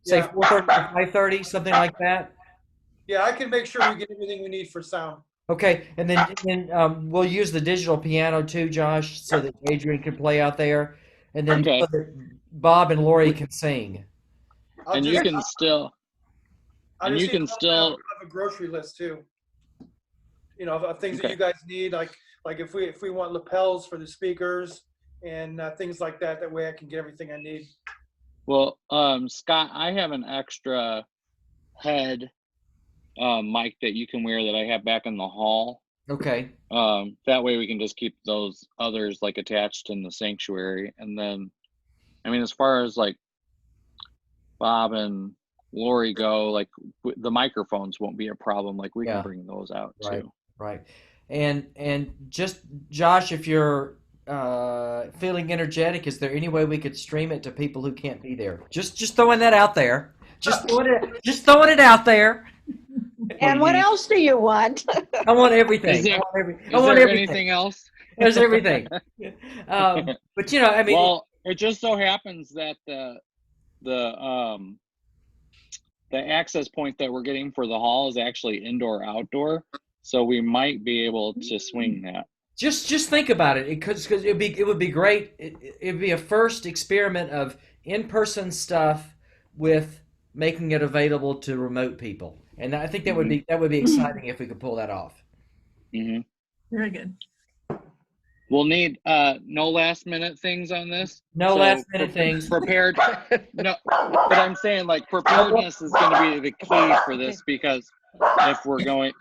Say Yeah. 4:30 to 5:30, something like that. Yeah, I can make sure we get everything we need for sound. Okay, and then we'll use the digital piano too, Josh, so that Adrian can play out there, and then Okay. so that Bob and Lori can sing. I'll And just, you can still, I'll and just you can need to still, have a grocery list too. You know, of things that Okay. you guys need, like if we want lapels for the speakers and things like that. That way I can get everything I need. well, Scott, I have an extra head mic that you can wear that I have back in the hall. Okay. That way we can just keep those others like attached in the sanctuary. And then, I mean, as far as like Bob and Lori go, like the microphones won't be a problem. Like we Yeah. can bring those out Right. too. Right. And just Josh, if you're feeling energetic, is there any way we could stream it to people who can't be there? Just throwing that out there. Just throwing it out there. And what else do you want? I want everything. Is there- I want, Is I want there everything. anything else? There's everything. But I mean, Well, it just so happens that the access point that we're getting for the hall is actually indoor outdoor, so we might be able to swing that. just think about it, because it would be great. It'd be a first experiment of in-person stuff with making it available to remote people, and I think that would be exciting if we could pull that off. Hmm Very good. We'll need no last minute things on this. No So last minute things. Prepared. No, but I'm saying like preparedness is going to be the key for this, because if we're going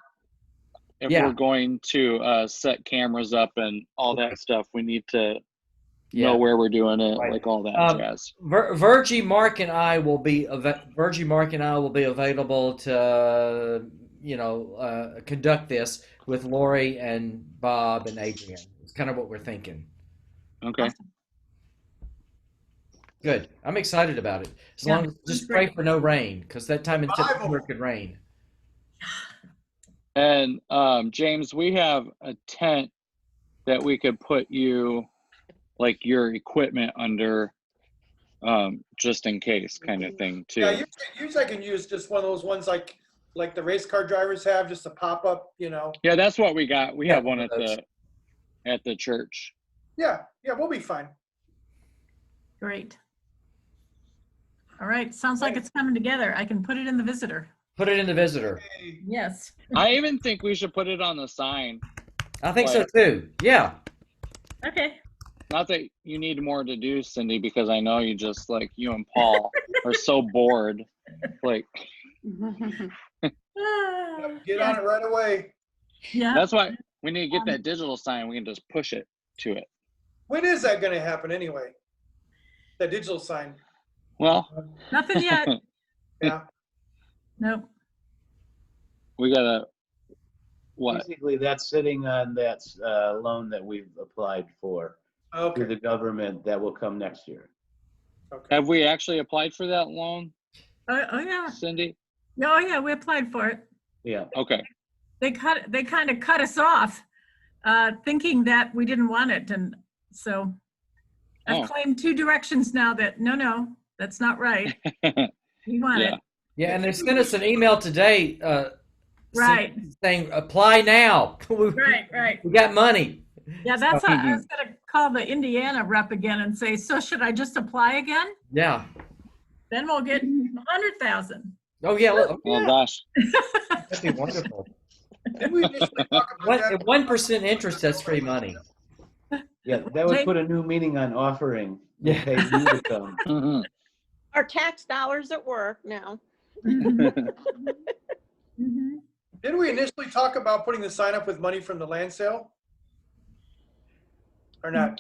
to set cameras up and all that stuff, we need to know where we're doing it, Right. like all that jazz. Virgie, Mark, and I will be available to conduct this with Lori and Bob and Adrian. It's kind of what we're thinking. Okay. Good. I'm excited about it. As Yeah, long as that's just pray great. for no rain, because that time in September it could rain. And James, we have a tent that we could put your equipment under, just in case, kind of thing too. Yeah, usually I can use just one of those ones like the race car drivers have, just a pop up. Yeah, that's what we got. We have one at those. the church. Yeah, we'll be fine. Great. All right, sounds like it's coming together. I can put it in the visitor. Put it in the visitor. Yes. I even think we should put it on the sign. I think so too. Yeah. Okay. Not that you need more to do, Cindy, because I know you and Paul are so bored. Like, Get on it right away. Yeah. that's why we need to get that digital sign. We can just push it to it. When is that going to happen anyway? That digital sign. Well, Nothing yet. Yeah. Nope. We gotta, what? Basically, that's sitting on that loan that we've applied for through Okay. the government that will come next year. Okay. Have we actually applied for that loan, Oh, yeah. Cindy? Oh, yeah, we applied for it. Yeah. Okay. They kind of cut us off, thinking that we didn't want it. And so I've Oh. claimed 2 directions now that, no, that's not right. We want Yeah. it. Yeah, and they sent us an email today Right, saying apply now. right. We got money. Yeah, I was gonna call the Indiana rep again and say, so should I just apply again? Yeah. Then we'll get 100,000. Oh yeah. Oh gosh. That'd be wonderful. Didn't we initially talk about that? At 1% interest, that's free money. Yeah, that would Jake? put a new meaning on offering. We'll Yeah. pay you to come. Mhm. Our tax dollars at work now. Mhm. Didn't we initially talk about putting the sign up with money from the land sale? Or not?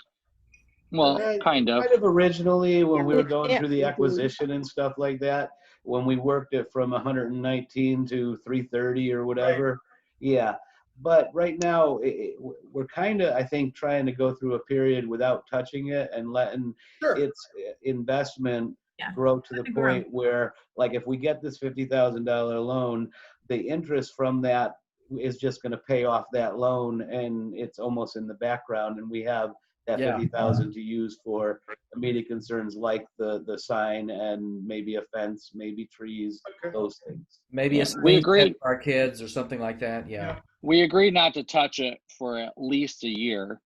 Well, kind of. Kind of originally, when we were Yeah. going through the acquisition and stuff like that, when we worked it from 119 to 330 or whatever. Yeah. But right now, we're kind of, I think, trying to go through a period without touching it and letting Sure. its investment Yeah. grow to the Let it grow. point where, like, if we get this $50,000 loan, the interest from that is just going to pay off that loan, and it's almost in the background, and we have that Yeah. 50,000 to use for immediate concerns like the sign and maybe a fence, maybe trees, Okay. those things. Maybe Yeah, a we swing agreed. set for our kids or something like that. Yeah. We agreed not to touch it for at least a year,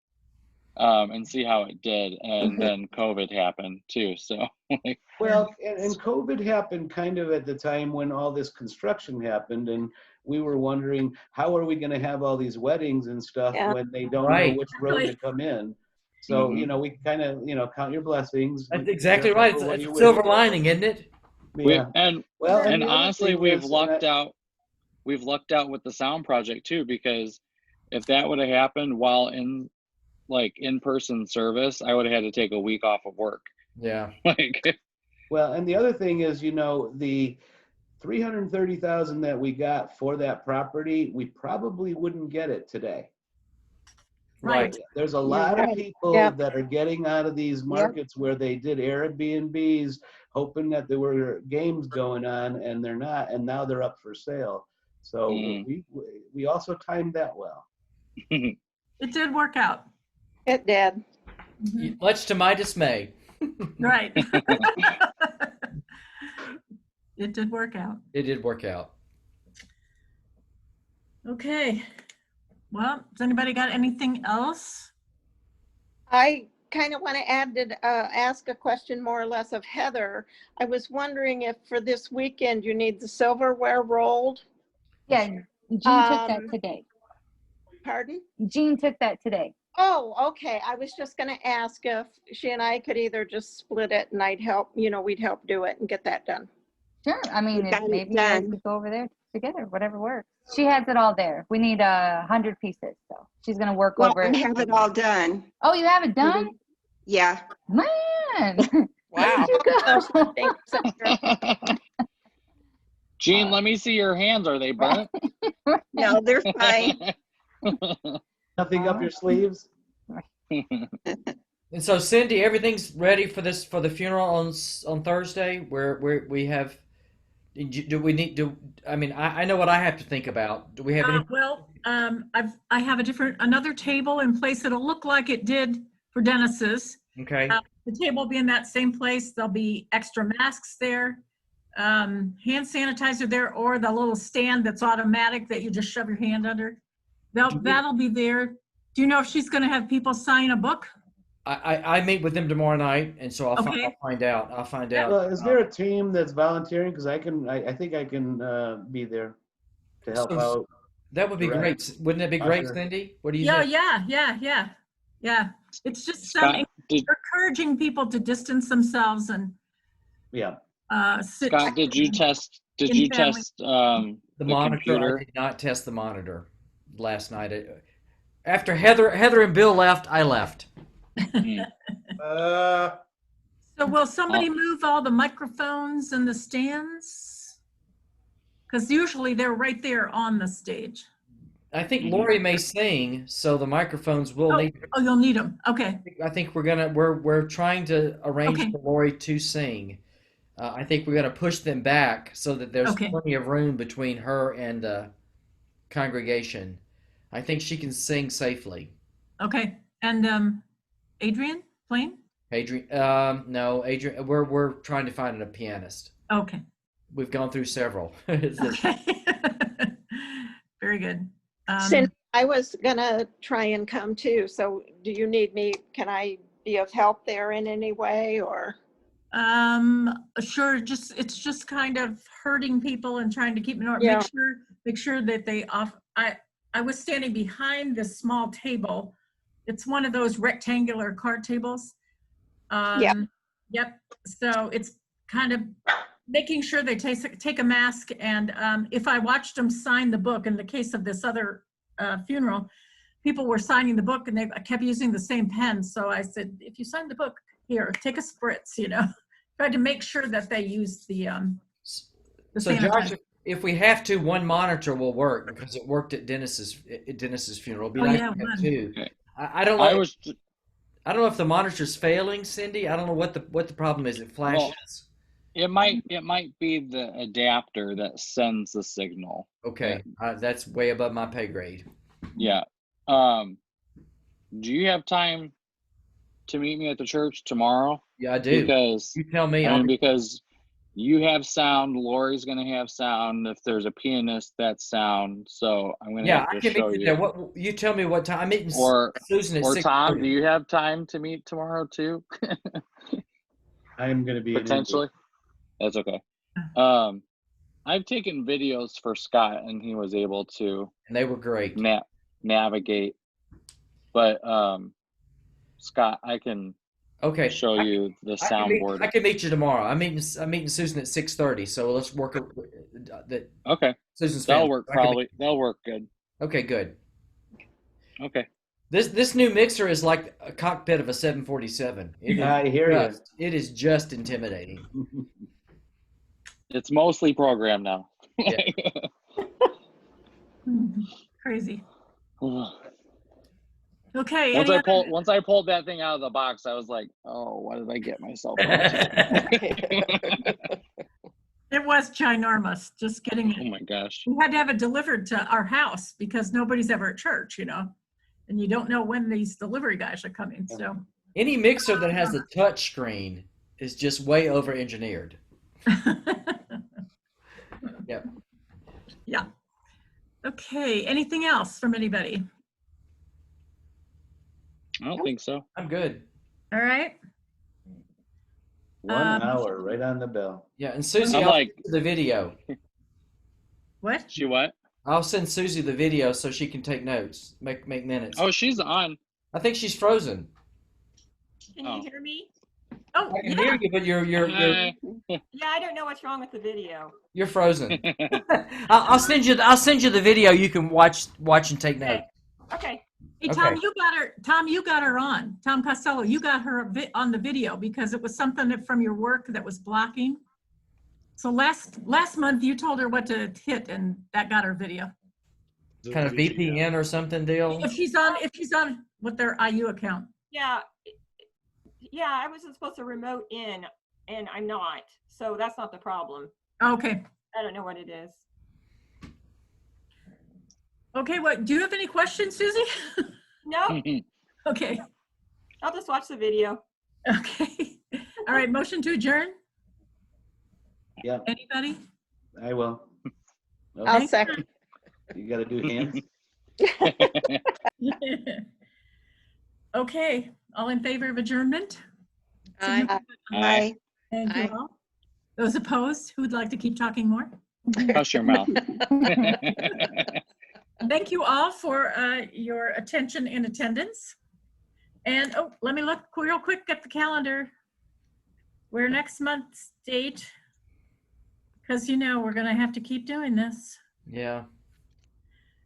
and see how it did. And Mhm. then COVID happened too. So like, Well, and COVID happened kind of at the time when all this construction happened, and we were wondering, how are we going to have all these weddings and stuff Yeah. when they don't Right. know which road to come in? So, Mhm. we kind of, count your blessings. That's Be exactly careful right. for what It's you a wish silver for. lining, isn't it? Yeah. and Well, and the other honestly, thing we've is, lucked out. We've lucked out with the sound project too, because if that would have happened while in-person service, I would have had to take a week off of work. Yeah. Like, Well, and the other thing is, the 330,000 that we got for that property, we probably wouldn't get it today. Right. There's a lot of right. people Yep. that are getting out of these markets where they did Airbnbs, hoping that there were games going on, and they're not, and now they're up for sale. So Mm. we also timed that well. It did work out. It did. Much to my dismay. Right. It did work out. It did work out. Okay. Well, has anybody got anything else? I kind of want to ask a question more or less of Heather. I was wondering if for this weekend you need the silverware rolled. Yeah, Jean took that Um, today. Pardon? Jean took that today. Oh, okay. I was just going to ask if she and I could either just split it and I'd help, we'd help do it and get that done. Sure. I mean, We if got it maybe you guys done. could go over there together, whatever works. She has it all there. We need 100 pieces, so she's gonna work Well, over I it. have it all done. Oh, you have it done? Yeah. Man, Wow. where'd you go? Thanks, Sandra. Gene, let me see your hands. Are they burnt? No, they're fine. Nothing up your sleeves? And so, Cindy, everything's ready for the funeral on Thursday. Where we have. Do we need to? I mean, I know what I have to think about. Do we have any? I have another table in place. It'll look like it did for Dennis's. Okay. The table will be in that same place. There'll be extra masks there, hand sanitizer there, or the little stand that's automatic that you just shove your hand under. That'll be there. Do you know if she's going to have people sign a book? I meet with them tomorrow night, and so I'll Okay. find out. I'll find out. Well, is there a team that's volunteering? Because I think I can be there to help So- out. That would be Correct. great. Wouldn't that be great, Usher. Cindy? What do you Yeah, think? yeah. It's just Scott, encouraging people to distance themselves and Yeah. sit. Scott, did you test? Did In you family. test The monitor. computer? I did not test the monitor last night. After Heather and Bill left, I left. Uh, So will somebody move all the microphones and the stands? Because usually they're right there on the stage. I think Lori may sing, so the microphones will need. Oh, you'll need them. Okay. I think we're trying to arrange Okay. for Lori to sing. I think we're gonna push them back so that there's Okay. plenty of room between her and the congregation. I think she can sing safely. Okay. And Adrian, Plain? Adrian, no, Adrian, we're trying to find a pianist. Okay. We've gone through several. Okay. Very good. Cindy, I was gonna try and come too, so do you need me, can I be of help there in any way, or? Sure. It's just kind of hurting people and trying to keep in order. Yeah. Make sure that they off. I was standing behind this small table. It's one of those rectangular card tables. Yeah. Yep. So it's kind of making sure they take a mask. And if I watched them sign the book, in the case of this other funeral, people were signing the book and they kept using the same pen. So I said, if you sign the book, here, take a spritz, Tried to make sure that they used the So Josh, sanitizer. if we have to, one monitor will work because it worked at Dennis's funeral. It'd be nice to have one. two. Okay. I don't know. I don't know if the monitor's failing, Cindy. I don't know what the problem is. It flashes. It might be the adapter that sends the signal. Okay, that's way above my pay grade. Yeah. Do you have time to meet me at the church tomorrow? Yeah, I do. Because you tell me. Because you have sound, Lori's gonna have sound. If there's a pianist, that's sound. So I'm gonna have I to can show meet you you. there. What you tell me what time? I'm meeting Or Susan at or 6:30. Tom, do you have time to meet tomorrow too? I'm going to be in Potentially. That's okay. I've taken videos for Scott, and he was able to. And they were great. Navigate, but Scott, I can show you the soundboard. I can meet you tomorrow. I'm meeting Susan at 6:30. So let's work that. Okay. Susan's That'll family. work probably. That'll work good. Okay, good. Okay. This new mixer is like a cockpit of a 747. I hear you. It is just intimidating. It's mostly programmed now. Yeah. Crazy. Okay. Once I pulled that thing out of the box, I was like, oh, what did I get myself into? It was ginormous. Just getting it. Oh my gosh. We had to have it delivered to our house because nobody's ever at church, and you don't know when these delivery guys are coming. So Any mixer that has a touch screen is just way over engineered. Yep. Yeah. Okay. Anything else from anybody? I don't think so. I'm good. All right. 1 hour, right on the bell. Yeah, and Susie, I'm I'll like- send you the video. What? She what? I'll send Susie the video so she can take notes, make minutes. Oh, she's on. I think she's frozen. Can Oh. you hear me? Oh, I can hear you, but you're Hi. Yeah, I don't know what's wrong with the video. you're frozen. I'll send you the video. You can watch and take notes. Okay. Hey, Tom, Okay. you got her on. Tom Costello, you got her on the video because it was something from your work that was blocking. So last month you told her what to hit, and that got her video. Kind of VPN or something deal. If she's on with their IU account. Yeah. Yeah, I was supposed to remote in and I'm not. So that's not the problem. Okay. I don't know what it is. Okay, do you have any questions, Susie? No, Okay. I'll just watch the video. Okay. All right, motion to adjourn? Yeah, Anybody? I will. I'll Okay, second. you got to do hands. Okay, all in favor of adjournment? Aye. Aye. Thank you Aye. all. Those opposed, who would like to keep talking more? Hush your mouth. Thank you all for your attention and attendance. And let me look real quick at the calendar. We're next month's date, because we're going to have to keep doing this. Yeah.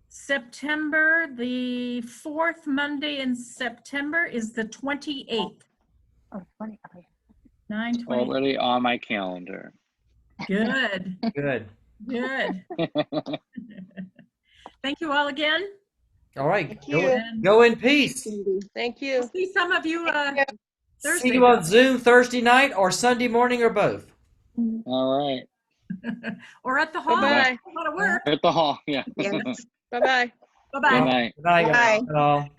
September, the fourth Monday in September is the 28th. Oh, 20. Oh, yeah. 9/20. Already on my calendar. Good. Good. Good. Thank you all again. All right. Thank Go, you. And go in peace. Thank we'll you. see some of you See Thursday. you on Zoom Thursday night or Sunday morning or both. All right. Or at the hall. Bye-bye. A lot of work. At the hall. Yeah. Yes. Bye-bye. Good Bye-bye. night. Good night, Bye. all.